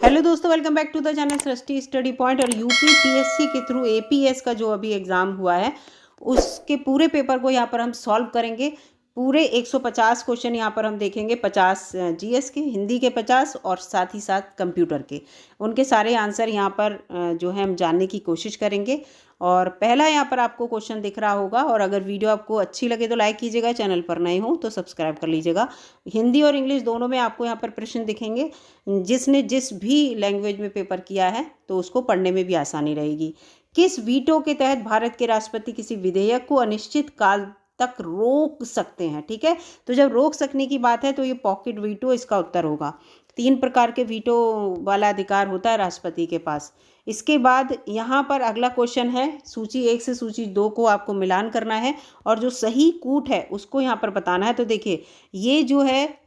Hello दोस्तों, welcome back to the channel Srishti study point. और UPPSC के थ्रू एपीएस का जो अभी एग्ज़ाम हुआ है उसके पूरे पेपर को यहाँ पर हम सॉल्व करेंगे। पूरे 150 क्वेश्चन यहाँ पर हम देखेंगे, 50 जीएस के, हिंदी के 50 और साथ ही साथ कंप्यूटर के, उनके सारे आंसर यहाँ पर जो है हम जानने की कोशिश करेंगे। और पहला यहाँ पर आपको क्वेश्चन दिख रहा होगा, और अगर वीडियो आपको अच्छी लगे तो लाइक कीजिएगा, चैनल पर नए हो तो सब्सक्राइब कर लीजिएगा। हिंदी और इंग्लिश दोनों में आपको यहाँ पर प्रश्न दिखेंगे। जिसने जिस भी लैंग्वेज में पेपर किया है तो उसको पढ़ने में भी आसानी रहेगी। किस वीटो के तहत भारत के राष्ट्रपति किसी विधेयक को अनिश्चित काल तक रोक सकते हैं? ठीक है, तो जब रोक सकने की बात है तो ये पॉकेट वीटो इसका उत्तर होगा। 3 प्रकार के वीटो वाला अधिकार होता है राष्ट्रपति के पास। इसके बाद यहाँ पर अगला क्वेश्चन है, सूची 1 से सूची 2 को आपको मिलान करना है और जो सही कूट है उसको यहाँ पर बताना है। तो देखिए, ये जो है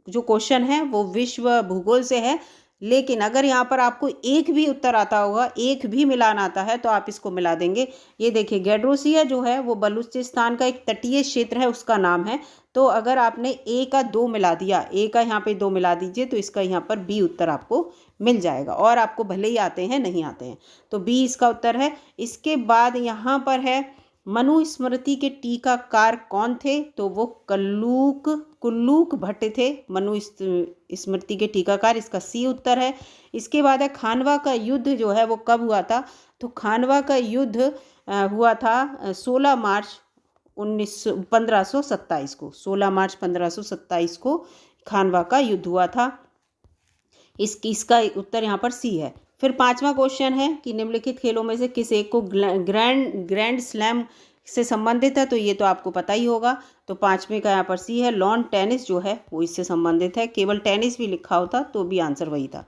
जो क्वेश्चन है वो विश्व भूगोल से है, लेकिन अगर यहाँ पर आपको एक भी उत्तर आता होगा, एक भी मिलान आता है तो आप इसको मिला देंगे। ये देखिए, गैड्रोसिया जो है वो बलूचिस्तान का एक तटीय क्षेत्र है, उसका नाम है। तो अगर आपने ए का 2 मिला दिया, ए का यहाँ पे 2 मिला दीजिए तो इसका यहाँ पर बी उत्तर आपको मिल जाएगा। और आपको भले ही आते हैं नहीं आते हैं तो बी इसका उत्तर है। इसके बाद यहाँ पर है, मनुस्मृति के टीकाकार कौन थे? तो वो कुल्लूक भट्ट थे मनुस्मृति के टीकाकार, इसका सी उत्तर है। इसके बाद है, खानवा का युद्ध जो है वो कब हुआ था? तो खानवा का युद्ध हुआ था 16 मार्च 1527 को। 16 मार्च 1527 को खानवा का युद्ध हुआ था। इसका उत्तर यहाँ पर सी है। फिर 5वां क्वेश्चन है कि निम्नलिखित खेलों में से किस एक को ग्रैंड स्लैम से संबंधित है? तो ये तो आपको पता ही होगा। तो 5वें का यहाँ पर सी है। लॉन टेनिस जो है वो इससे संबंधित है, केवल टेनिस भी लिखा होता तो भी आंसर वही था।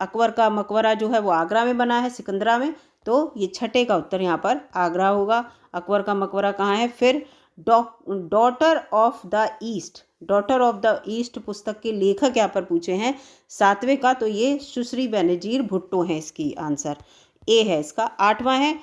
अकबर का मकबरा जो है वो आगरा में बना है, सिकंदरा में, तो ये 6ठे का उत्तर यहाँ पर आगरा होगा। अकबर का मकबरा कहाँ है? फिर डॉटर ऑफ द ईस्ट पुस्तक के लेखक यहाँ पर पूछे हैं 7वें का, तो ये सुश्री बेनजीर भुट्टो हैं, इसकी आंसर ए है इसका। 8वां है,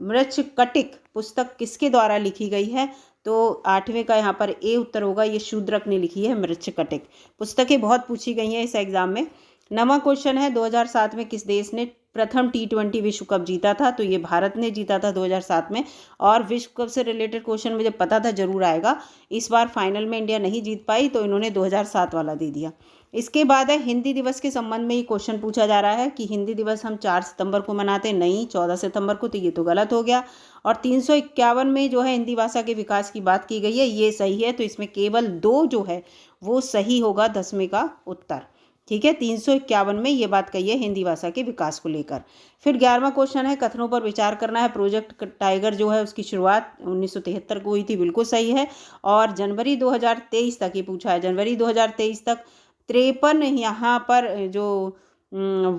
मृच्छकटिक पुस्तक किसके द्वारा लिखी गई है? तो 8वें का यहाँ पर ए उत्तर होगा, ये शूद्रक ने लिखी है मृच्छकटिक। पुस्तकें बहुत पूछी गई हैं इस एग्जाम में। 9वां क्वेश्चन है, 2007 में किस देश ने प्रथम T20 विश्व कप जीता था? तो ये भारत ने जीता था 2007 में। और विश्व कप से रिलेटेड क्वेश्चन मुझे पता था जरूर आएगा, इस बार फाइनल में इंडिया नहीं जीत पाई तो इन्होंने 2007 वाला दे दिया। इसके बाद है, हिंदी दिवस के संबंध में ये क्वेश्चन पूछा जा रहा है कि हिंदी दिवस हम 4 सितंबर को मनाते, नहीं 14 सितंबर को, तो ये तो गलत हो गया। और 351 में जो है हिंदी भाषा के विकास की बात की गई है, ये सही है। तो इसमें केवल 2 जो है वो सही होगा, 10वें का उत्तर। ठीक है, 351 में ये बात कही है हिंदी भाषा के विकास को लेकर। फिर 11वां क्वेश्चन है, कथनों पर विचार करना है। प्रोजेक्ट टाइगर जो है उसकी शुरुआत 1973 को हुई थी, बिल्कुल सही है। और जनवरी 2023 तक ये पूछा है, जनवरी 2023 तक 53 यहाँ पर जो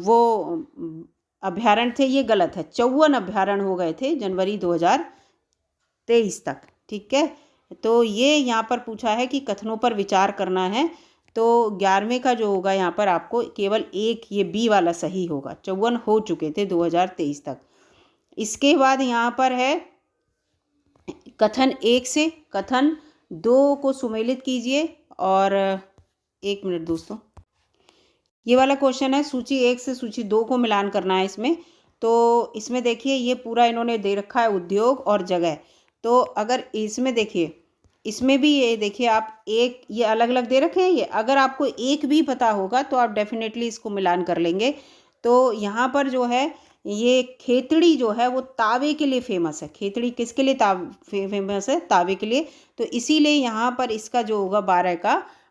वो अभ्यारण्य थे, ये गलत है, 54 अभ्यारण्य हो गए थे जनवरी 2023 तक। ठीक है, तो ये यहाँ पर पूछा है कि कथनों पर विचार करना है, तो 11वें का जो होगा यहाँ पर आपको केवल एक, ये बी वाला सही होगा। 54 हो चुके थे 2023 तक। इसके बाद यहाँ पर है, कथन 1 से कथन 2 को सुमेलित कीजिए। और 1 मिनट दोस्तों, ये वाला क्वेश्चन है, सूची 1 से सूची 2 को मिलान करना है इसमें। तो इसमें देखिए, ये पूरा इन्होंने दे रखा है उद्योग और जगह। तो अगर इसमें देखिए, इसमें भी ये देखिए आप, एक ये अलग अलग दे रखे हैं, ये अगर आपको एक भी पता होगा तो आप डेफिनेटली इसको मिलान कर लेंगे। तो यहाँ पर जो है, ये खेतड़ी जो है वो तावे के लिए फेमस है। खेतड़ी किसके लिए फेमस है? तावे के लिए। तो इसीलिए यहाँ पर इसका जो होगा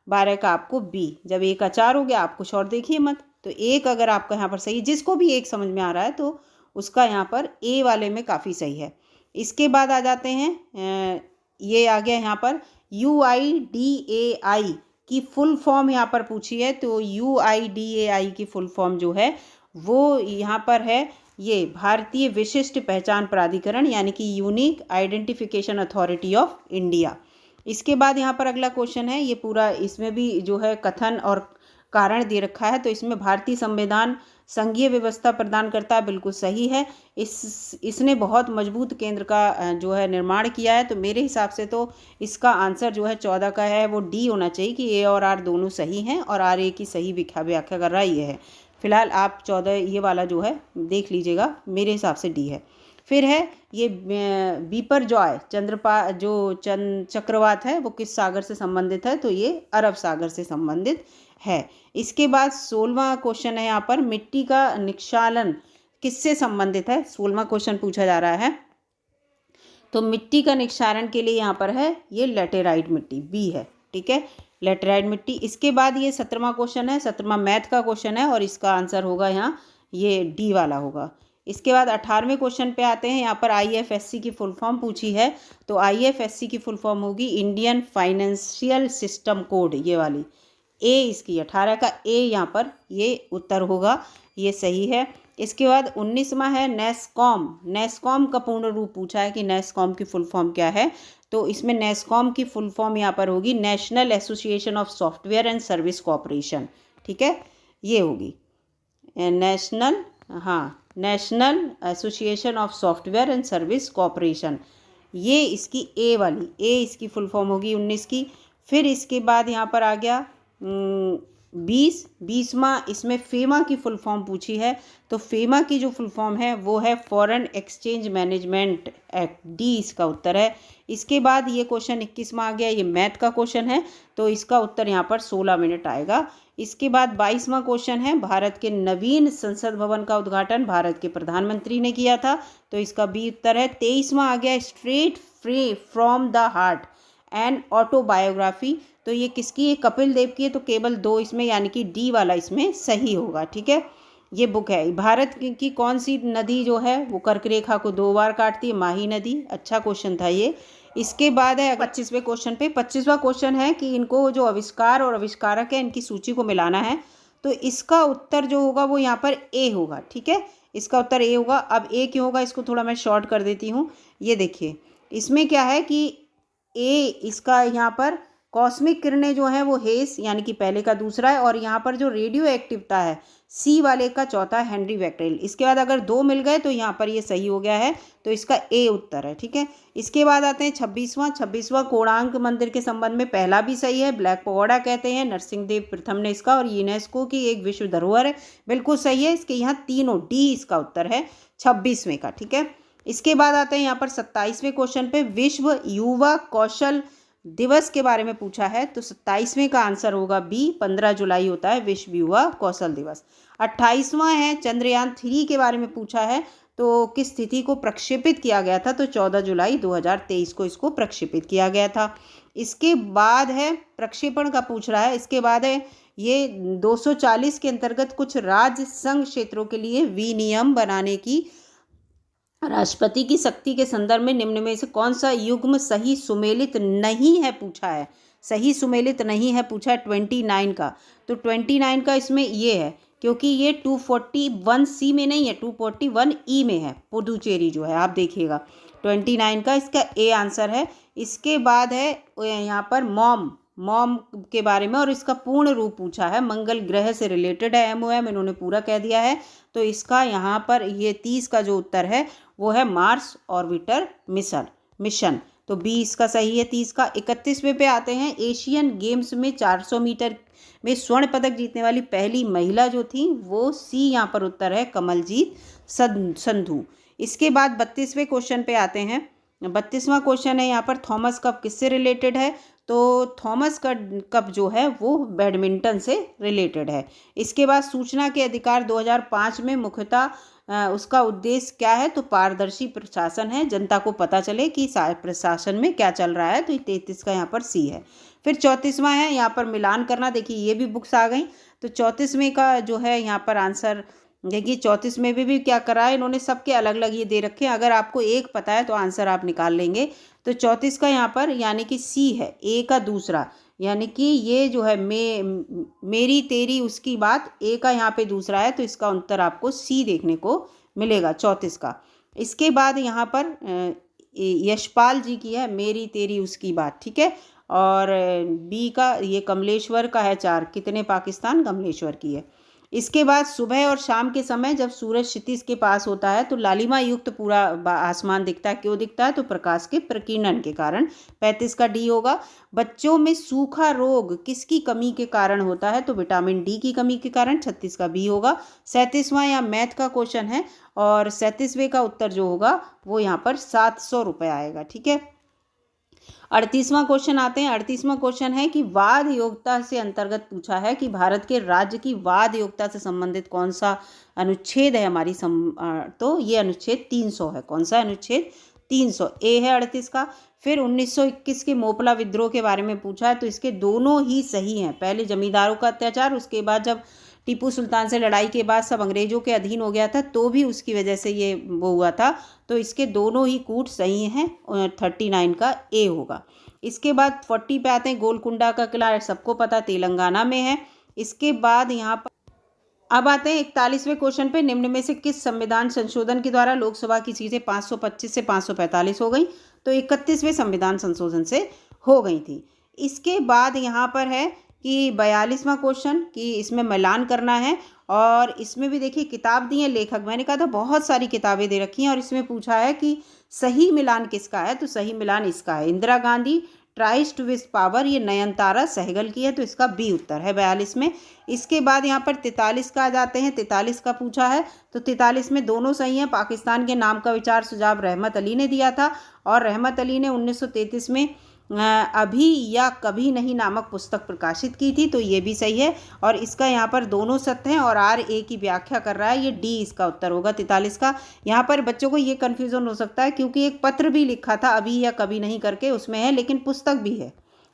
12 का आपको बी। जब 1 का 4 हो गया, आप कुछ और देखिए मत। तो 1 अगर आपका यहाँ पर सही, जिसको भी 1 समझ में आ रहा है तो उसका यहाँ पर ए वाले में काफ़ी सही है। इसके बाद आ जाते हैं, ये आ गया यहाँ पर UIDAI की फुल फॉर्म यहाँ पर पूछी है। तो UIDAI की फुल फॉर्म जो है वो यहाँ पर है, ये भारतीय विशिष्ट पहचान प्राधिकरण, यानी कि unique identification authority of India. इसके बाद यहाँ पर अगला क्वेश्चन है, ये पूरा इसमें भी जो है कथन और कारण दे रखा है। तो इसमें भारतीय संविधान संघीय व्यवस्था प्रदान करता है, बिल्कुल सही है। इसने बहुत मजबूत केंद्र का जो है निर्माण किया है। तो मेरे हिसाब से तो इसका आंसर जो है 14 का है वो डी होना चाहिए कि ए और आर दोनों सही हैं और आर ए की सही व्याख्या कर रहा ये है। फिलहाल आप 14 ये वाला जो है देख लीजिएगा, मेरे हिसाब से डी है। फिर है ये बीपर जॉय चक्रवात है वो किस सागर से संबंधित है, तो ये अरब सागर से संबंधित है। इसके बाद 16वां क्वेश्चन है यहाँ पर, मिट्टी का निक्षालन किससे संबंधित है, 16वां क्वेश्चन पूछा जा रहा है। तो मिट्टी का निक्षारण के लिए यहाँ पर है ये लेटेराइट मिट्टी, बी है, ठीक है, लेटेराइट मिट्टी। इसके बाद ये 17वां क्वेश्चन है, 17वां मैथ का क्वेश्चन है और इसका आंसर होगा यहाँ ये डी वाला होगा। इसके बाद 18वें क्वेश्चन पे आते हैं। यहाँ पर IFSC की फुल फॉर्म पूछी है, तो IFSC की फुल फॉर्म होगी इंडियन फाइनेंशियल सिस्टम कोड, ये वाली ए इसकी 18 का ए यहाँ पर ये उत्तर होगा, ये सही है। इसके बाद 19वां है नेस्कॉम। नेस्कॉम का पूर्ण रूप पूछा है कि नेस्कॉम की फुल फॉर्म क्या है, तो इसमें नेस्कॉम की फुल फॉर्म यहाँ पर होगी national association of software and service corporation, ठीक है, ये होगी national association of software and service corporation, ये इसकी ए वाली ए इसकी फुल फॉर्म होगी 19 की। फिर इसके बाद यहाँ पर आ गया 20वां, इसमें फेमा की फुल फॉर्म पूछी है, तो फेमा की जो फुल फॉर्म है वो है foreign exchange management act, D इसका उत्तर है। इसके बाद ये क्वेश्चन 21वां आ गया, ये मैथ का क्वेश्चन है, तो इसका उत्तर यहाँ पर 16 मिनट आएगा। इसके बाद 22वां क्वेश्चन है, भारत के नवीन संसद भवन का उद्घाटन भारत के प्रधानमंत्री ने किया था, तो इसका बी उत्तर है। 23वां आ गया straight free from the heart and autobiography, तो ये किसकी है, कपिल देव की है, तो केवल 2 इसमें यानी कि डी वाला इसमें सही होगा, ठीक है। ये बुक है। भारत की कौन सी नदी जो है वो कर्क रेखा को 2 बार काटती है, माही नदी, अच्छा क्वेश्चन था ये। इसके बाद है 25वें क्वेश्चन पे, 25वां क्वेश्चन है कि इनको जो आविष्कार और आविष्कारक है इनकी सूची को मिलाना है, तो इसका उत्तर जो होगा वो यहाँ पर ए होगा, ठीक है, इसका उत्तर ए होगा। अब ए क्यों होगा, इसको थोड़ा मैं शॉर्ट कर देती हूँ। ये देखिए इसमें क्या है कि ए इसका यहाँ पर कॉस्मिक किरणें जो है वो हेस यानी कि पहले का दूसरा है, और यहाँ पर जो रेडियो एक्टिवता है सी वाले का चौथा हेनरी बैक्टेरियल। इसके बाद अगर 2 मिल गए तो यहाँ पर ये सही हो गया है, तो इसका ए उत्तर है, ठीक है। इसके बाद आते हैं 26वां कोणार्क मंदिर के संबंध में पहला भी सही है, ब्लैक पगोडा कहते हैं, नरसिंहदेव प्रथम ने इसका, और यूनेस्को की एक विश्व धरोहर है, बिल्कुल सही है। इसके यहाँ तीनों डी इसका उत्तर है 26वें का, ठीक है। इसके बाद आते हैं यहाँ पर 27वें क्वेश्चन पे, विश्व युवा कौशल दिवस के बारे में पूछा है, तो 27वें का आंसर होगा बी, 15 जुलाई होता है विश्व युवा कौशल दिवस। 28वां है चंद्रयान 3 के बारे में पूछा है, तो किस तिथि को प्रक्षेपित किया गया था, तो 14 जुलाई 2023 को इसको प्रक्षेपित किया गया था। इसके बाद है प्रक्षेपण का पूछ रहा है। इसके बाद है ये 240 के अंतर्गत कुछ राज्य संघ क्षेत्रों के लिए विनियम बनाने की राष्ट्रपति की शक्ति के संदर्भ में निम्न में से कौन सा युग्म सही सुमेलित नहीं है पूछा है, सही सुमेलित नहीं है पूछा है 29 का, तो 29 का इसमें ये है क्योंकि ये 241C में नहीं है, 241E में है, पुडुचेरी जो है, आप देखिएगा 29 का इसका ए आंसर है। इसके बाद है यहाँ पर मॉम के बारे में, और इसका पूर्ण रूप पूछा है, मंगल ग्रह से रिलेटेड है, MOM इन्होंने पूरा कह दिया है, तो इसका यहाँ पर ये 30 का जो उत्तर है वो है मार्स ऑर्बिटर मिशन, तो 20 का सही है 30 का। 31वें पे आते हैं, एशियन गेम्स में 400 मीटर में स्वर्ण पदक जीतने वाली पहली महिला जो थी वो सी यहाँ पर उत्तर है कमलजीत संधू। इसके बाद 32वें क्वेश्चन पे आते हैं। 32वां क्वेश्चन है यहाँ पर, थॉमस कप किससे रिलेटेड है, तो थॉमस कप जो है वो बैडमिंटन से रिलेटेड है। इसके बाद सूचना के अधिकार 2005 में मुख्यतः उसका उद्देश्य क्या है, तो पारदर्शी प्रशासन है, जनता को पता चले कि प्रशासन में क्या चल रहा है, तो 33 का यहाँ पर सी है। फिर 34वां है यहाँ पर मिलान करना, देखिए ये भी बुक्स आ गई, तो 34वें का जो है यहाँ पर आंसर देखिए 34 में भी क्या करा है इन्होंने, सबके अलग अलग ये दे रखे हैं, अगर आपको एक पता है तो आंसर आप निकाल लेंगे। तो 34 का यहाँ पर यानी कि सी है, ए का दूसरा, यानी कि ये जो है मेरी तेरी उसकी बात, ए का यहाँ पे दूसरा है, तो इसका उत्तर आपको सी देखने को मिलेगा 34 का। इसके बाद यहाँ पर यशपाल जी की है मेरी तेरी उसकी बात, ठीक है, और बी का ये कमलेश्वर का है 4, कितने पाकिस्तान, कमलेश्वर की है। इसके बाद सुबह और शाम के समय जब सूरज क्षितिज के पास होता है तो लालिमा युक्त पूरा आसमान दिखता है। क्यों दिखता है? तो प्रकाश के प्रकीर्णन के कारण। 35 का डी होगा। बच्चों में सूखा रोग किसकी कमी के कारण होता है? तो विटामिन डी की कमी के कारण। 36 का बी होगा। 37वां यहाँ मैथ का क्वेश्चन है और 37वें का उत्तर जो होगा वो यहाँ पर 700 रुपये आएगा। ठीक है। 38वां क्वेश्चन आते हैं। 38वां क्वेश्चन है कि वाद योग्यता से अंतर्गत पूछा है कि भारत के राज्य की वाद योग्यता से संबंधित कौन सा अनुच्छेद है हमारी तो ये अनुच्छेद 300 है। कौन सा अनुच्छेद? 300 ए है 38 का। फिर 1921 के मोपला विद्रोह के बारे में पूछा है तो इसके दोनों ही सही हैं। पहले जमींदारों का अत्याचार, उसके बाद जब टीपू सुल्तान से लड़ाई के बाद सब अंग्रेजों के अधीन हो गया था तो भी उसकी वजह से ये वो हुआ था। तो इसके दोनों ही कूट सही हैं। 39 का ए होगा। इसके बाद 40 पे आते हैं। गोलकुंडा का किला सबको पता तेलंगाना में है। इसके बाद यहाँ पर अब आते हैं 41वें क्वेश्चन पे। निम्न में से किस संविधान संशोधन के द्वारा लोकसभा की सीटें 525 से 545 हो गई? तो 31वें संविधान संशोधन से हो गई थी। इसके बाद यहाँ पर है कि 42वां क्वेश्चन कि इसमें मिलान करना है और इसमें भी देखिए किताब दी है लेखक। मैंने कहा था बहुत सारी किताबें दे रखी हैं और इसमें पूछा है कि सही मिलान किसका है? तो सही मिलान इसका है। Indira Gandhi tryst with power, ये नयनतारा सहगल की है तो इसका बी उत्तर है 42 में। इसके बाद यहाँ पर 43 का आ जाते हैं। 43 का पूछा है तो 43 में दोनों सही हैं। पाकिस्तान के नाम का विचार सुझाव रहमत अली ने दिया था और रहमत अली ने 1933 में अभी या कभी नहीं नामक पुस्तक प्रकाशित की थी तो ये भी सही है। और इसका यहाँ पर दोनों सत्य हैं और आर ए की व्याख्या कर रहा है, ये डी इसका उत्तर होगा 43 का। यहाँ पर बच्चों को ये कन्फ्यूज़न हो सकता है क्योंकि एक पत्र भी लिखा था अभी या कभी नहीं करके, उसमें है लेकिन पुस्तक भी है।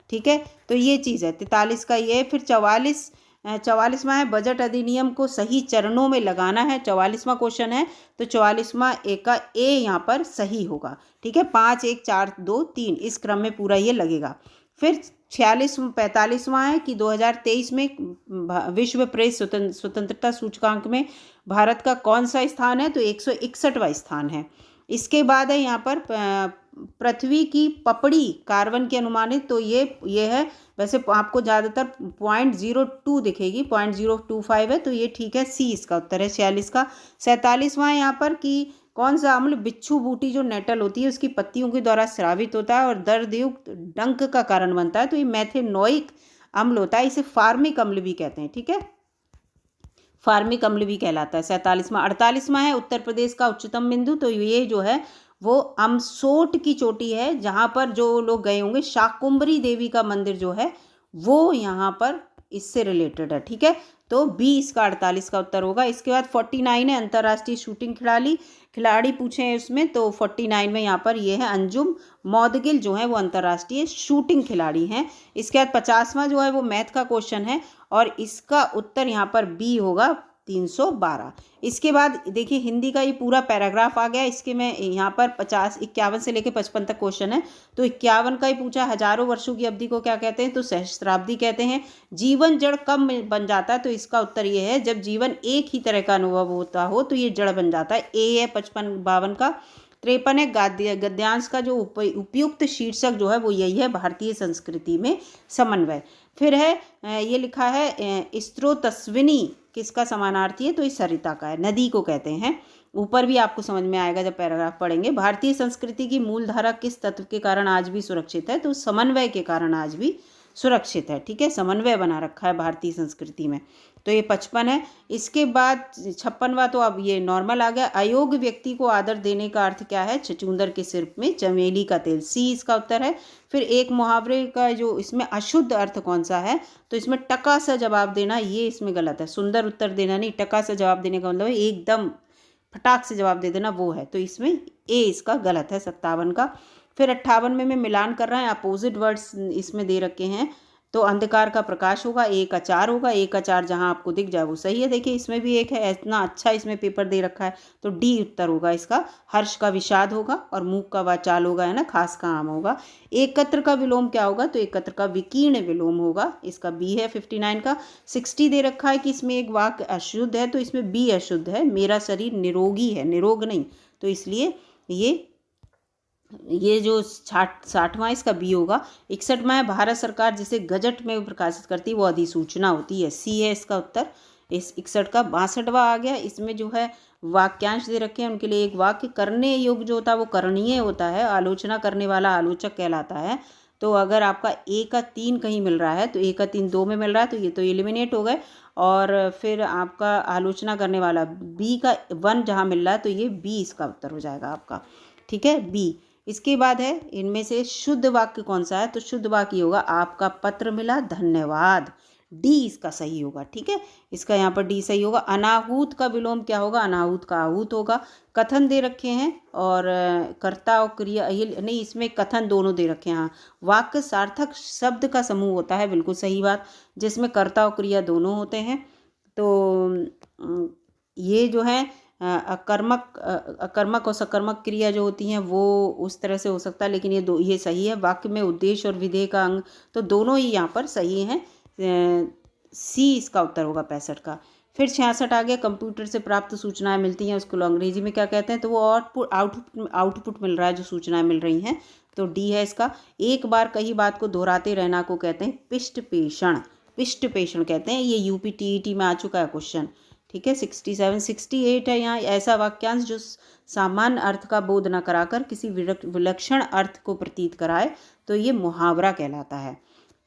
ठीक है, तो ये चीज़ है 43 का ये। फिर 44वां है बजट अधिनियम को सही चरणों में लगाना है। 44वां क्वेश्चन है तो 44वां ए का ए यहाँ पर सही होगा। ठीक है, 5 1 4 2 3 इस क्रम में पूरा ये लगेगा। फिर 45वां है कि 2023 में विश्व प्रेस स्वतंत्रता सूचकांक में भारत का कौन सा स्थान है? तो 161वां स्थान है। इसके बाद है यहाँ पर पृथ्वी की पपड़ी कार्बन की अनुमानित, तो ये है। वैसे आपको ज़्यादातर 0.02 दिखेगी, 0.025 है तो ये ठीक है, सी इसका उत्तर है 46 का। 47वां है यहाँ पर कि कौन सा अम्ल बिच्छू बूटी जो नेटल होती है उसकी पत्तियों के द्वारा स्रावित होता है और दर्दयुक्त डंक का कारण बनता है? तो ये मेथेनोइक अम्ल होता है, इसे फार्मिक अम्ल भी कहते हैं। ठीक है, फार्मिक अम्ल भी कहलाता है। 47वां। 48वां है उत्तर प्रदेश का उच्चतम बिंदु, तो ये जो है वो अमसोट की चोटी है जहाँ पर जो लोग गए होंगे शाकुंभरी देवी का मंदिर जो है वो यहाँ पर इससे रिलेटेड है। ठीक है, तो बी इसका 48 का उत्तर होगा। इसके बाद 49 है अंतर्राष्ट्रीय शूटिंग खिलाड़ी पूछे हैं उसमें, तो 49 में यहाँ पर ये है अंजुम मौदगिल जो है वो अंतर्राष्ट्रीय शूटिंग खिलाड़ी हैं। इसके बाद 50वां जो है वो मैथ का क्वेश्चन है और इसका उत्तर यहाँ पर बी होगा 312। इसके बाद देखिए हिंदी का ये पूरा पैराग्राफ आ गया। इसके में यहाँ पर 51 से लेकर 55 तक क्वेश्चन है। तो 51 का ही पूछा, हजारों वर्षों की अवधि को क्या कहते हैं? तो सहस्त्राब्दी कहते हैं। जीवन जड़ कब बन जाता है? तो इसका उत्तर ये है जब जीवन एक ही तरह का अनुभव होता हो तो ये जड़ बन जाता है। ए है 55-52 का। 53 है गद्यांश का जो उपयुक्त शीर्षक जो है वो यही है, भारतीय संस्कृति में समन्वय। फिर है ये लिखा है स्त्रोतस्विनी किसका समानार्थी है? तो इस सरिता का है, नदी को कहते हैं। ऊपर भी आपको समझ में आएगा जब पैराग्राफ पढ़ेंगे। भारतीय संस्कृति की मूल धारा किस तत्व के कारण आज भी सुरक्षित है? तो समन्वय के कारण आज भी सुरक्षित है। ठीक है, समन्वय बना रखा है भारतीय संस्कृति में। तो ये 55 है। इसके बाद 56वां तो अब ये नॉर्मल आ गया। अयोग्य व्यक्ति को आदर देने का अर्थ क्या है? छछूंदर के सिर में चमेली का तेल, सी इसका उत्तर है। फिर एक मुहावरे का जो इसमें अशुद्ध अर्थ कौन सा है? तो इसमें टका सा जवाब देना, ये इसमें गलत है। सुंदर उत्तर देना नहीं, टका सा जवाब देने का मतलब है एकदम फटाक से जवाब दे देना, वो है। तो इसमें ए इसका गलत है 57 का। फिर 58 में मिलान कर रहे हैं, अपोजिट वर्ड्स इसमें दे रखे हैं। तो अंधकार का प्रकाश होगा, ए का 4 होगा। ए का 4 जहाँ आपको दिख जाए वो सही है। देखिए इसमें भी एक है, इतना अच्छा इसमें पेपर दे रखा है तो डी उत्तर होगा इसका। हर्ष का विषाद होगा और मूक का वाचाल होगा, है ना, खास का आम होगा। एकत्र का विलोम क्या होगा? तो एकत्र का विकीर्ण विलोम होगा, इसका बी है 59 का। 60 दे रखा है कि इसमें एक वाक्य अशुद्ध है तो इसमें बी अशुद्ध है, मेरा शरीर निरोगी है, निरोग नहीं, तो इसलिए ये जो 60वां इसका बी होगा। 61वां है भारत सरकार जिसे गजट में प्रकाशित करती है वो अधिसूचना होती है, सी है इसका उत्तर। इस 61 का 62वां आ गया। इसमें जो है वाक्यांश दे रखे हैं, उनके लिए एक वाक्य करने योग्य जो होता है वो करणीय होता है, आलोचना करने वाला आलोचक कहलाता है। तो अगर आपका ए का 3 कहीं मिल रहा है तो ए का 3 2 में मिल रहा है तो ये तो एलिमिनेट हो गए। और फिर आपका आलोचना करने वाला बी का 1 जहाँ मिल रहा है तो ये बी इसका उत्तर हो जाएगा आपका, ठीक है, बी। इसके बाद है इनमें से शुद्ध वाक्य कौन सा है, तो शुद्ध वाक्य होगा आपका पत्र मिला धन्यवाद, डी इसका सही होगा, ठीक है, इसका यहाँ पर डी सही होगा। अनाहूत का विलोम क्या होगा, अनाहूत का आहूत होगा। कथन दे रखे हैं और कर्ता और क्रिया, ये नहीं, इसमें कथन दोनों दे रखे हैं। हाँ, वाक्य सार्थक शब्द का समूह होता है, बिल्कुल सही बात, जिसमें कर्ता और क्रिया दोनों होते हैं। तो ये जो है अकर्मक और सकर्मक क्रिया जो होती हैं वो उस तरह से हो सकता है, लेकिन ये सही है। वाक्य में उद्देश्य और विधेय का अंग तो दोनों ही यहाँ पर सही हैं, सी इसका उत्तर होगा 65 का। फिर 66 आ गया, कंप्यूटर से प्राप्त सूचनाएं मिलती हैं, उसको अंग्रेजी में क्या कहते हैं, तो वो आउटपुट मिल रहा है, जो सूचनाएं मिल रही हैं, तो डी है इसका। एक बार कही बात को दोहराते रहना को कहते हैं पिष्टपेषण, पिष्टपेषण कहते हैं। ये यूपी टीईटी में आ चुका है क्वेश्चन, ठीक है। 67 68 है यहाँ, ऐसा वाक्यांश जो सामान्य अर्थ का बोध न कराकर किसी विलक्षण अर्थ को प्रतीत कराए तो ये मुहावरा कहलाता है।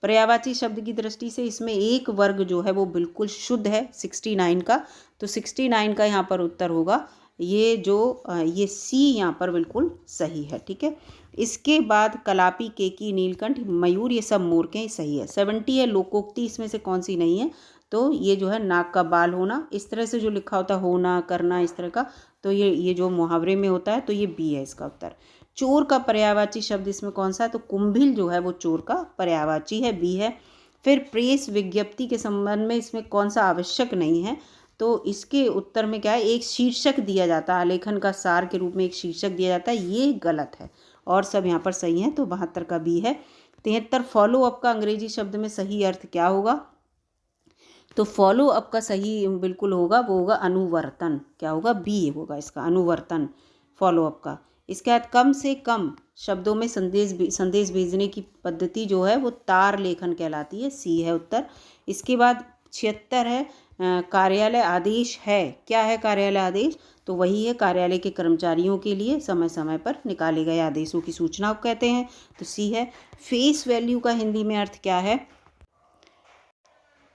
पर्यायवाची शब्द की दृष्टि से इसमें एक वर्ग जो है वो बिल्कुल शुद्ध है 69 का, तो 69 का यहाँ पर उत्तर होगा ये सी यहाँ पर बिल्कुल सही है, ठीक है। इसके बाद कलापी, केकी, नीलकंठ, मयूर, ये सब मोर के सही है। 70 है लोकोक्ति, इसमें से कौन सी नहीं है, तो ये जो है नाक का बाल होना, इस तरह से जो लिखा होता है होना करना इस तरह का, तो ये जो मुहावरे में होता है, तो ये बी है इसका उत्तर। चोर का पर्यायवाची शब्द इसमें कौन सा है, तो कुंभिल जो है वो चोर का पर्यायवाची है, बी है। फिर प्रेस विज्ञप्ति के संबंध में इसमें कौन सा आवश्यक नहीं है, तो इसके उत्तर में क्या है, एक शीर्षक दिया जाता है, आलेखन का सार के रूप में एक शीर्षक दिया जाता है, ये गलत है और सब यहाँ पर सही है, तो 72 का बी है। 73 फॉलो अप का अंग्रेजी शब्द में सही अर्थ क्या होगा, तो फॉलो अप का सही बिल्कुल होगा, वो होगा अनुवर्तन, क्या होगा, बी होगा इसका, अनुवर्तन फॉलो अप का। इसके बाद कम से कम शब्दों में संदेश भेजने की पद्धति जो है वो तार लेखन कहलाती है, सी है उत्तर। इसके बाद 76 है कार्यालय आदेश है, क्या है कार्यालय आदेश, तो वही है कार्यालय के कर्मचारियों के लिए समय समय पर निकाले गए आदेशों की सूचना को कहते हैं, तो सी है। फेस वैल्यू का हिंदी में अर्थ क्या है,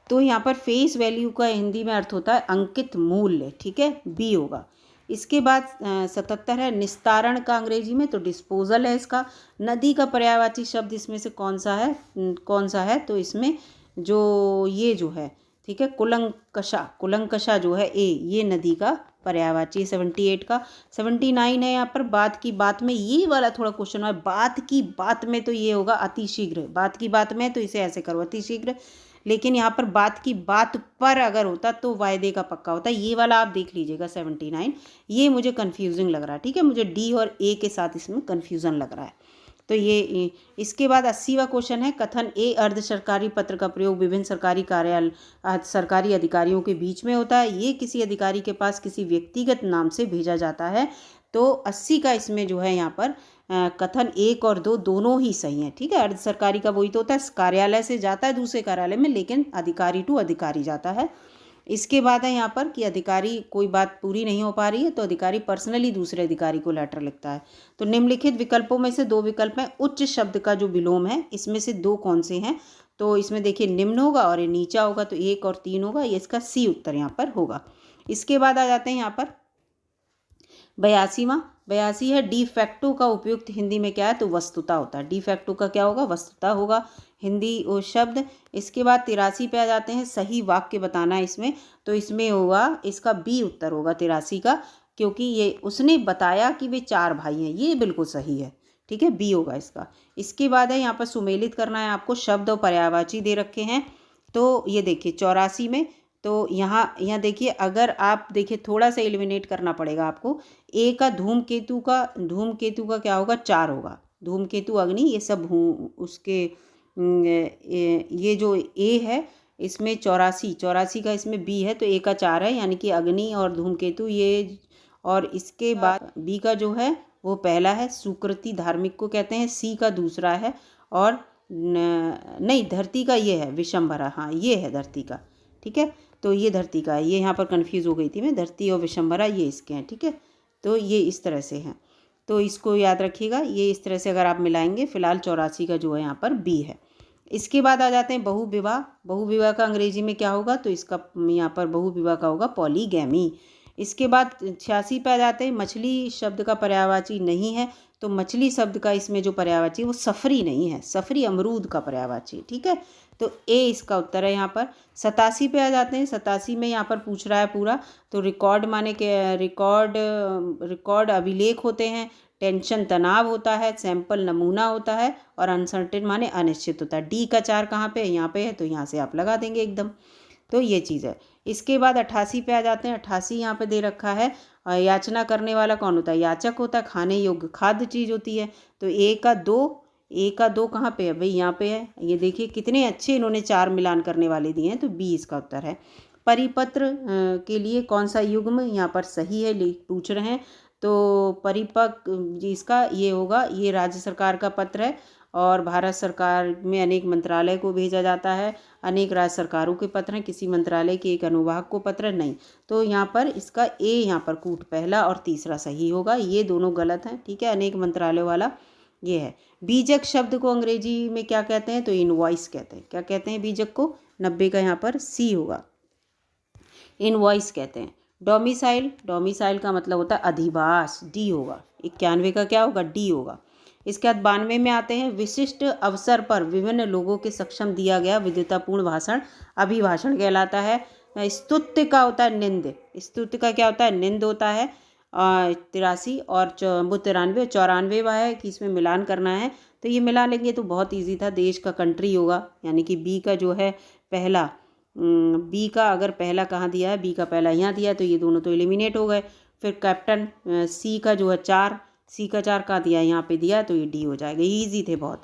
तो यहाँ पर फेस वैल्यू का हिंदी में अर्थ होता है अंकित मूल्य, ठीक है, बी होगा। इसके बाद 77 है निस्तारण का अंग्रेजी में, तो डिस्पोजल है इसका। नदी का पर्यायवाची शब्द इसमें से कौन सा है, तो इसमें ये जो है, ठीक है, कुलंकषा जो है ए, ये नदी का पर्यायवाची। 78 का। 79 है यहाँ पर बात की बात में, ये वाला थोड़ा क्वेश्चन है, बात की बात में तो ये होगा अतिशीघ्र, बात की बात में तो इसे ऐसे करो अतिशीघ्र, लेकिन यहाँ पर बात की बात पर अगर होता तो वायदे का पक्का होता, ये वाला आप देख लीजिएगा 79, ये मुझे कन्फ्यूजिंग लग रहा है, ठीक है, मुझे डी और ए के साथ इसमें कन्फ्यूज़न लग रहा है, तो ये। इसके बाद 80वां क्वेश्चन है कथन ए अर्ध सरकारी पत्र का प्रयोग विभिन्न सरकारी अधिकारियों के बीच में होता है, ये किसी अधिकारी के पास किसी व्यक्तिगत नाम से भेजा जाता है, तो 80 का इसमें जो है यहाँ पर कथन 1 और 2 दोनों ही सही हैं, ठीक है। अर्ध सरकारी का वही तो होता है, कार्यालय से जाता है दूसरे कार्यालय में, लेकिन अधिकारी टू अधिकारी जाता है। इसके बाद है यहाँ पर कि अधिकारी कोई बात पूरी नहीं हो पा रही है तो अधिकारी पर्सनली दूसरे अधिकारी को लेटर लिखता है। तो निम्नलिखित विकल्पों में से 2 विकल्प हैं, उच्च शब्द का जो विलोम है इसमें से 2 कौन से हैं, तो इसमें देखिए निम्न होगा और ये नीचा होगा, तो 1 और 3 होगा, ये इसका सी उत्तर यहाँ पर होगा। इसके बाद आ जाते हैं यहाँ पर 82 है डी फैक्टो का उपयुक्त हिंदी में क्या है, तो वस्तुता होता है, डी फैक्टो का क्या होगा, वस्तुता होगा हिंदी वो शब्द। इसके बाद 83 पे आ जाते हैं सही वाक्य बताना इसमें, तो इसमें होगा इसका बी उत्तर होगा 83 का, क्योंकि ये उसने बताया कि वे 4 भाई हैं, ये बिल्कुल सही है, ठीक है, बी होगा इसका। इसके बाद है यहाँ पर सुमेलित करना है आपको, शब्द और पर्यायवाची दे रखे हैं, तो ये देखिए 84 में, तो यहाँ देखिए अगर आप देखिए थोड़ा सा एलिमिनेट करना पड़ेगा आपको, ए का धूमकेतु का क्या होगा, 4 होगा, धूमकेतु अग्नि ये सब उसके ये जो ए है इसमें 84 का इसमें बी है, तो ए का 4 है, यानी कि अग्नि और धूमकेतु ये। और इसके बाद बी का जो है वो पहला है, सुकृति धार्मिक को कहते हैं, सी का दूसरा है, और नहीं धरती का ये है विशंभरा, हाँ ये है धरती का, ठीक है। तो ये धरती का है, ये यहाँ पर कन्फ्यूज़ हो गई थी मैं, धरती और विशंभरा ये इसके हैं, ठीक है। तो ये इस तरह से हैं, तो इसको याद रखिएगा, ये इस तरह से अगर आप मिलाएंगे। फिलहाल 84 का जो है यहाँ पर बी है। इसके बाद आ जाते हैं बहुविवाह। बहुविवाह का अंग्रेजी में क्या होगा, तो इसका यहाँ पर बहुविवाह का होगा पॉलीगैमी। इसके बाद 86 पे आ जाते हैं, मछली शब्द का पर्यायवाची नहीं है, तो मछली शब्द का इसमें जो पर्यायवाची वो सफरी नहीं है, सफरी अमरूद का पर्यायवाची, ठीक है। तो ए इसका उत्तर है यहाँ पर। 87 पे आ जाते हैं, 87 में यहाँ पर पूछ रहा है पूरा, तो रिकॉर्ड माने के रिकॉर्ड अभिलेख होते हैं, टेंशन तनाव होता है, सैंपल नमूना होता है, और अनसर्टेन माने अनिश्चित होता है। डी का 4 कहाँ पे है, यहाँ पे है, तो यहाँ से आप लगा देंगे एकदम। तो ये चीज़ है। इसके बाद 88 पे आ जाते हैं। 88 यहाँ पे दे रखा है, याचना करने वाला कौन होता है, याचक होता है, खाने योग्य खाद्य चीज़ होती है। तो ए का 2 कहाँ पे है भाई, यहाँ पे है। ये देखिए कितने अच्छे इन्होंने 4 मिलान करने वाले दिए हैं, तो बी इसका उत्तर है। परिपत्र के लिए कौन सा युग्म यहाँ पर सही है पूछ रहे हैं, तो परिपक्व जिसका ये होगा, ये राज्य सरकार का पत्र है, और भारत सरकार में अनेक मंत्रालय को भेजा जाता है, अनेक राज्य सरकारों के पत्र हैं, किसी मंत्रालय के एक अनुभाग को पत्र नहीं। तो यहाँ पर इसका ए यहाँ पर कूट पहला और तीसरा सही होगा, ये दोनों गलत हैं, ठीक है। अनेक मंत्रालय वाला ये है। बीजक शब्द को अंग्रेजी में क्या कहते हैं, तो इनवॉइस कहते हैं। क्या कहते हैं बीजक को, 90 का यहाँ पर सी होगा, इनवॉइस कहते हैं। डोमिसाइल का मतलब होता है अधिवास, डी होगा। 91 का क्या होगा, डी होगा। इसके बाद 92 में आते हैं, विशिष्ट अवसर पर विभिन्न लोगों के सक्षम दिया गया विद्वतापूर्ण भाषण अभिभाषण कहलाता है। स्तुत्य का होता है निंद, स्तुत्य का क्या होता है, निंद होता है। 83 और 93 94 है कि इसमें मिलान करना है, तो ये मिला लेंगे तो बहुत इजी था। देश का कंट्री होगा, यानी कि बी का जो है पहला, बी का अगर पहला कहाँ दिया है, बी का पहला यहाँ दिया है, तो ये दोनों तो एलिमिनेट हो गए। फिर कैप्टन, सी का जो है 4, सी का 4 कहाँ दिया है, यहाँ पे दिया, तो ये डी हो जाएगा, ईजी थे बहुत।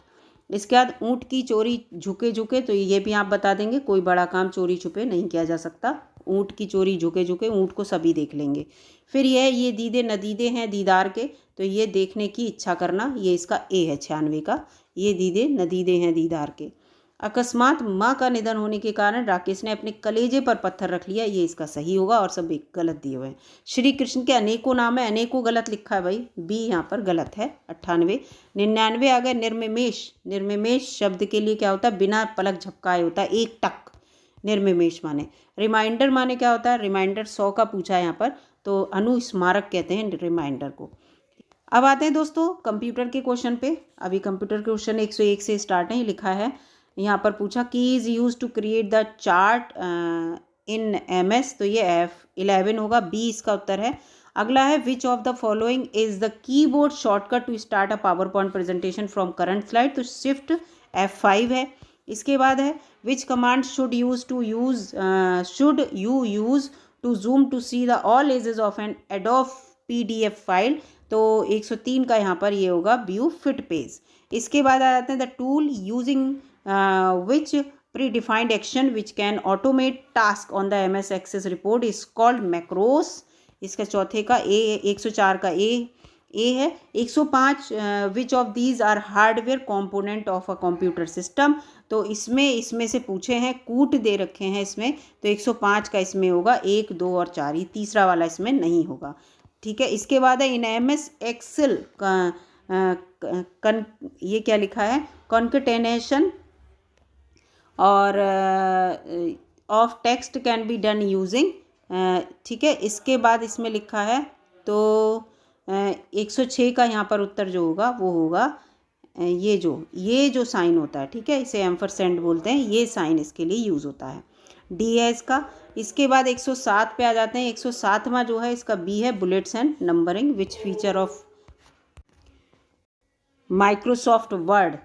इसके बाद ऊँट की चोरी झुके झुके, तो ये भी आप बता देंगे, कोई बड़ा काम चोरी छुपे नहीं किया जा सकता। ऊँट की चोरी झुके झुके, ऊँट को सभी देख लेंगे। फिर ये दीदे नदीदे हैं दीदार के, तो ये देखने की इच्छा करना, ये इसका ए है 96 का, ये दीदे नदीदे हैं दीदार के। अकस्मात माँ का निधन होने के कारण राकेश ने अपने कलेजे पर पत्थर रख लिया, ये इसका सही होगा, और सब एक गलत दिए हुए हैं। श्री कृष्ण के अनेकों नाम है, अनेकों गलत लिखा है भाई, बी यहाँ पर गलत है 98। 99 आ गए, निर्मिमेश शब्द के लिए क्या होता है, बिना पलक झपकाए होता है, एक टक निर्मिमेश माने। रिमाइंडर माने क्या होता है, रिमाइंडर 100 का पूछा है यहाँ पर, तो अनुस्मारक कहते हैं रिमाइंडर को। अब आते हैं दोस्तों कंप्यूटर के क्वेश्चन पे। अभी कंप्यूटर के क्वेश्चन 101 से स्टार्ट है, लिखा है यहाँ पर पूछा की is use to create the chart in MS, तो ये F11 होगा, बी इसका उत्तर है। अगला है which of the following is the keyboard shortcut to start a PowerPoint presentation from current slide, तो शिफ्ट F5 है। इसके बाद है which command should you use to zoom to see the all edges of an Adobe PDF file, तो 103 का यहाँ पर ये होगा व्यू फिट पेज। इसके बाद आ जाते हैं the tool using which predefined action which can automate task on the MS Access report is called macros। इसका चौथे का ए, 104 का ए है। 105 which of these are hardware component of a computer system, तो इसमें से पूछे हैं, कूट दे रखे हैं इसमें, तो 105 का इसमें होगा 1, 2 और 4, ये तीसरा वाला इसमें नहीं होगा, ठीक है। इसके बाद है इन MS Excel का ये क्या लिखा है, कॉन्केटेनेशन और of text can be done using, ठीक है। इसके बाद इसमें लिखा है, तो 106 का यहाँ पर उत्तर जो होगा वो होगा ये जो साइन होता है, ठीक है, इसे एम्परसेंड बोलते हैं, ये साइन इसके लिए यूज़ होता है, डी है इसका। इसके बाद 107 पे आ जाते हैं। 107वां जो है इसका बी है, bullets and numbering which feature of Microsoft word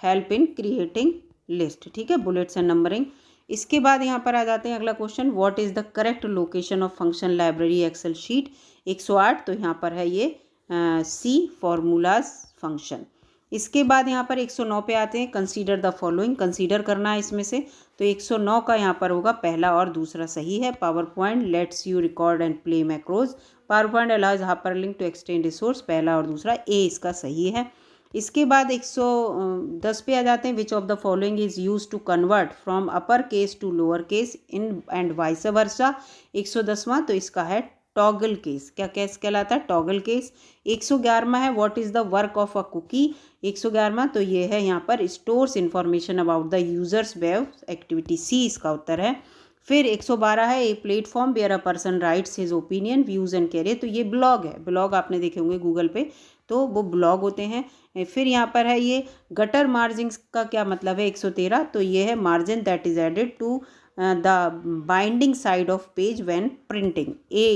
help in creating list, ठीक है, बुलेट्स एंड नंबरिंग। इसके बाद यहाँ पर आ जाते हैं अगला question, what is the correct location of function library Excel sheet, 108, तो यहाँ पर है ये सी फॉर्मूलाज फंक्शन। इसके बाद यहाँ पर 109 पे आते हैं, कंसीडर द फॉलोइंग, कंसीडर करना है इसमें से, तो 109 का यहाँ पर होगा पहला और दूसरा सही है। PowerPoint lets you record and play macros, PowerPoint allows hyperlink to extend resource, पहला और दूसरा ए इसका सही है। इसके बाद 110 पे आ जाते हैं। Which of the following is use to convert from upper case to lower case in and vice versa. 110वां तो इसका है टॉगल केस। क्या केस कहलाता है? Toggle case. 111वां है what is the work of a cookie. 111वां तो ये है यहाँ पर stores information about the users web activity. C इसका उत्तर है। फिर 112 है a platform where a person writes his opinion views and career. तो ये ब्लॉग है। ब्लॉग आपने देखे होंगे गूगल पे, तो वो ब्लॉग होते हैं। फिर यहाँ पर है ये गटर मार्जिन का क्या मतलब है? 113 तो ये है margin that is added to the binding side of page when printing. A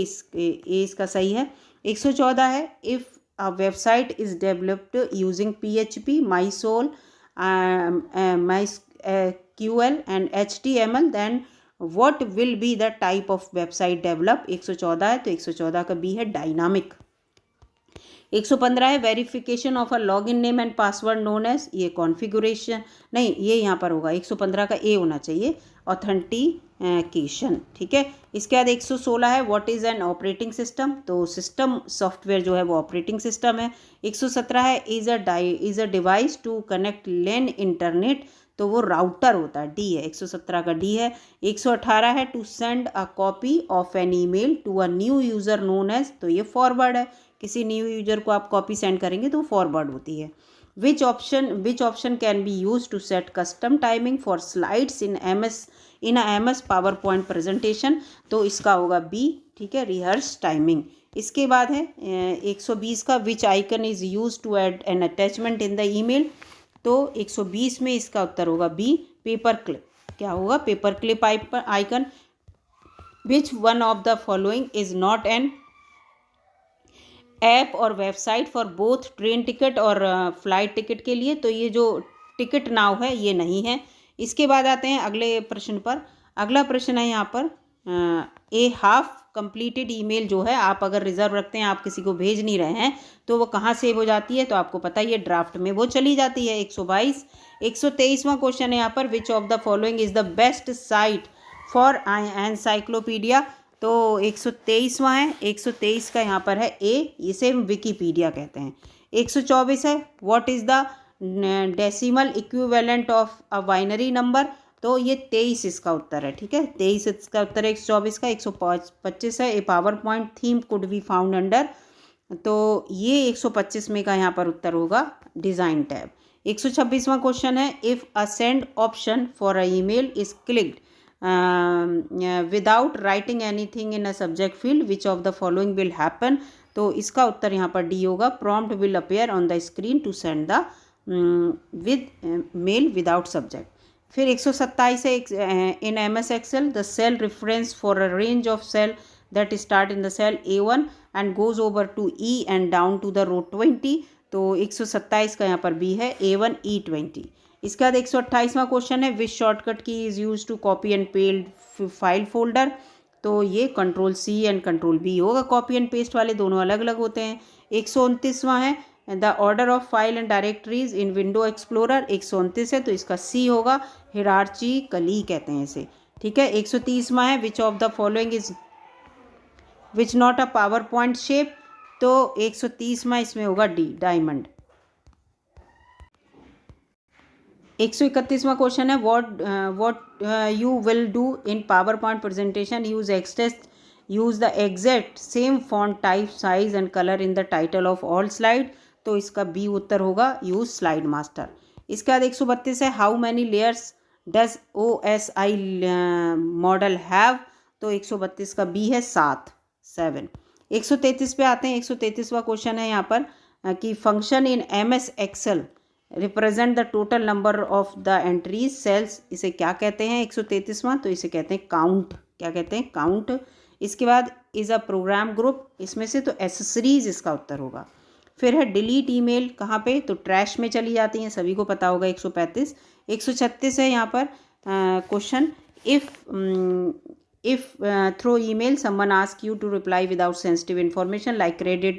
इसका सही है। 114 है if a website is developed using PHP, MySQL, MySQL and HTML then what will be the type of website develop. 114 है तो 114 का B है dynamic. 115 है verification of a login name and password known as. ये configuration नहीं, ये यहाँ पर होगा 115 का ए होना चाहिए, ऑथेंटिकेशन। ठीक है। इसके बाद 116 है what is an operating system. तो सिस्टम सॉफ्टवेयर जो है वो ऑपरेटिंग सिस्टम है। 117 है is a device to connect LAN internet. तो वो राउटर होता है, डी है। 117 का डी है। 118 है to send a copy of an email to a new user known as. तो ये फॉरवर्ड है। किसी न्यू यूजर को आप कॉपी सेंड करेंगे तो फॉरवर्ड होती है। Which option can be use to set custom timing for slides in MS PowerPoint presentation. तो इसका होगा बी। ठीक है, रिहर्स टाइमिंग। इसके बाद है 120 का which icon is use to add an attachment in the email. तो 120 में इसका उत्तर होगा बी, पेपर क्लिप। क्या होगा? Paper clip icon. Which one of the following is not an app or website for both train ticket और flight ticket के लिए। तो ये जो टिकट नाउ है ये नहीं है। इसके बाद आते हैं अगले प्रश्न पर। अगला प्रश्न है यहाँ पर ए हाफ कंप्लीटेड ईमेल जो है, आप अगर रिजर्व रखते हैं, आप किसी को भेज नहीं रहे हैं, तो वो कहाँ सेव हो जाती है? तो आपको पता ही है, ड्राफ्ट में वो चली जाती है। 122। 123वां क्वेश्चन है यहाँ पर विच of the following is the best site for encyclopedia. तो 123वां है। 123 का यहाँ पर है ए, इसे विकीपीडिया कहते हैं। 124 है what is the decimal equivalent of a binary number. तो ये 23 इसका उत्तर है। ठीक है, 23 इसका उत्तर है 124 का। 125 है a PowerPoint theme could be found under. तो ये 125 में का यहाँ पर उत्तर होगा डिज़ाइन टैब। 126वां क्वेश्चन है if a send option for a email is clicked without writing anything in a subject field which of the following will happen. तो इसका उत्तर यहाँ पर डी होगा, prompt will appear on the screen to send the with mail without subject. फिर 127 है in MS Excel the cell reference for a range of cell that start in the cell A1 and goes over to E and down to the row 20। तो 127 का यहाँ पर B है A1 E20। इसके बाद 128वां क्वेश्चन है which shortcut key is use to copy and paste file folder. तो ये Ctrl+C एंड Ctrl+V होगा। कॉपी एंड पेस्ट वाले दोनों अलग अलग होते हैं। 129वां है the order of file and directories in window explorer. 129 है तो इसका सी होगा, हिरार्चिकली कहते हैं इसे। ठीक है। 130वां है which of the following is which not a power point shape. तो 130वां इसमें होगा डी, डायमंड। 131वां क्वेश्चन है what you will do in power point presentation use the exact same font type size and colour in the title of all slide. तो इसका B उत्तर होगा, use slide master. इसके बाद 132 है how many layers does OSI model have. तो 132 का B है 7। 133 पे आते हैं। 133वां क्वेश्चन है यहाँ पर कि function in MS Excel represent the total number of the entries cells. इसे क्या कहते हैं? 133वां तो इसे कहते हैं काउंट। क्या कहते हैं? काउंट। इसके बाद इज़ अ प्रोग्राम ग्रुप, इसमें से तो एसेसरीज इसका उत्तर होगा। फिर है डिलीट ईमेल, कहाँ पे? तो ट्रैश में चली जाती हैं, सभी को पता होगा। 135। 136 है यहाँ पर question if through email someone ask you to reply without sensitive information like credit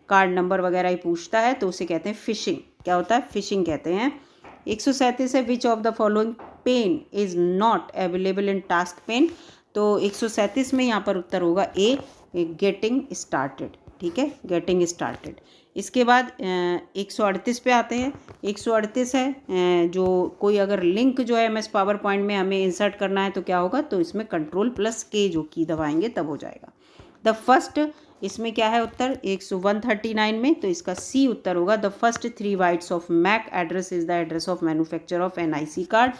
card number वगैरह ही पूछता है, तो उसे कहते हैं फिशिंग। क्या होता है? फिशिंग कहते हैं। 137 है which of the following pane is not available in task pane. तो 137 में यहाँ पर उत्तर होगा ए, गेटिंग स्टार्टेड। ठीक है, गेटिंग स्टार्टेड। इसके बाद 138 पे आते हैं। 138 है जो कोई अगर लिंक जो है MS पावर पॉइंट में हमें इंसर्ट करना है तो क्या होगा, तो इसमें Ctrl+K जो की दबाएंगे तब हो जाएगा। द फर्स्ट, इसमें क्या है उत्तर 139 में, तो इसका सी उत्तर होगा। The first 3 bytes of MAC address is the address of manufacture of an IC card.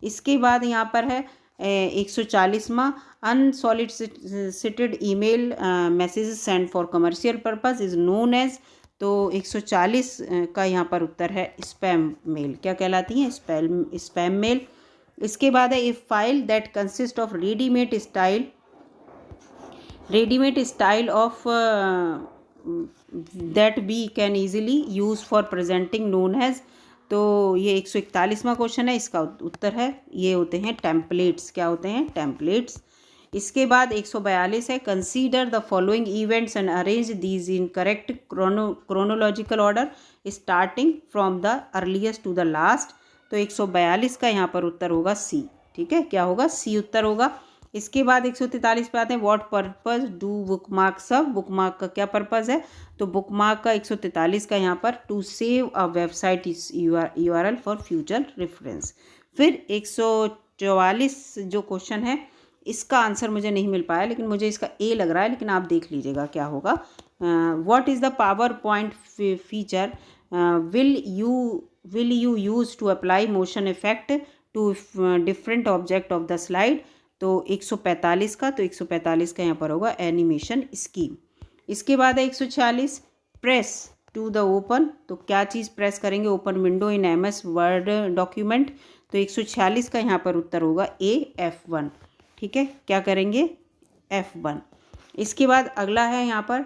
इसके बाद यहाँ पर है 140वां, unsolicited email message send for commercial purpose is known as, तो 140 का यहाँ पर उत्तर है स्पैम मेल। क्या कहलाती है, स्पैम मेल। इसके बाद है if file that consist of readymade style of that be can easily use for presenting known has, तो ये 141वां क्वेश्चन है। इसका उत्तर है, ये होते हैं टेम्पलेट्स। क्या होते हैं, टेम्पलेट्स। इसके बाद 142 है consider the following events and arrange these in correct chronological order starting from the earliest to the last, तो 142 का यहाँ पर उत्तर होगा सी। ठीक है, क्या होगा, सी उत्तर होगा। इसके बाद 143 पे आते हैं what purpose do bookmark serve, bookmark का क्या पर्पज़ है, तो बुकमार्क का 143 का यहाँ पर to save a website URL for future reference. फिर 144 जो क्वेश्चन है इसका आंसर मुझे नहीं मिल पाया, लेकिन मुझे इसका ए लग रहा है, लेकिन आप देख लीजिएगा क्या होगा। What is the PowerPoint feature will you use to apply motion effect to different object of the slide, तो 145 का, तो 145 का यहाँ पर होगा एनिमेशन स्कीम। इसके बाद है 146 प्रेस टू द ओपन, तो क्या चीज़ प्रेस करेंगे, open window in MS word document, तो 146 का यहाँ पर उत्तर होगा A F1। ठीक है, क्या करेंगे, F1। इसके बाद अगला है यहाँ पर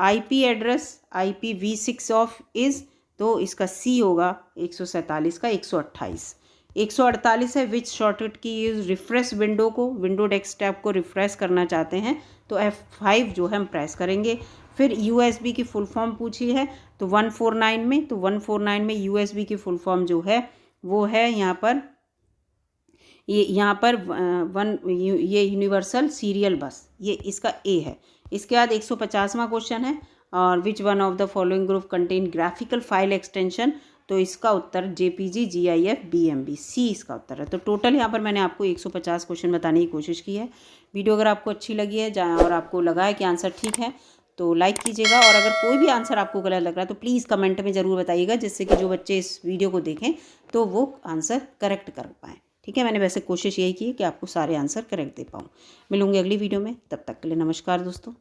IP address IPv6 of is, तो इसका C होगा 147 का 128। 148 है विच शॉर्टकट की यूज रिफ्रेश विंडो को, विंडो डेस्कटॉप को रिफ्रेश करना चाहते हैं, तो F5 जो है हम प्रेस करेंगे। फिर USB की फुल फॉर्म पूछी है, तो 149 में, तो 149 में USB की फुल फॉर्म जो है वो है यहाँ पर ये यूनिवर्सल सीरियल बस, ये इसका A है। इसके बाद 150वां क्वेश्चन है और विच one of the following group contain graphical file extension, तो इसका उत्तर JPG GIF BMB, सी इसका उत्तर है। तो टोटल यहाँ पर मैंने आपको 150 क्वेश्चन बताने की कोशिश की है। वीडियो अगर आपको अच्छी लगी है और आपको लगा है कि आंसर ठीक है तो लाइक कीजिएगा, और अगर कोई भी आंसर आपको गलत लग रहा है तो प्लीज़ कमेंट में ज़रूर बताइएगा, जिससे कि जो बच्चे इस वीडियो को देखें तो वो आंसर करेक्ट कर पाएँ। ठीक है, मैंने वैसे कोशिश यही की है कि आपको सारे आंसर करेक्ट दे पाऊँ। मिलूंगी अगली वीडियो में, तब तक के लिए नमस्कार दोस्तों।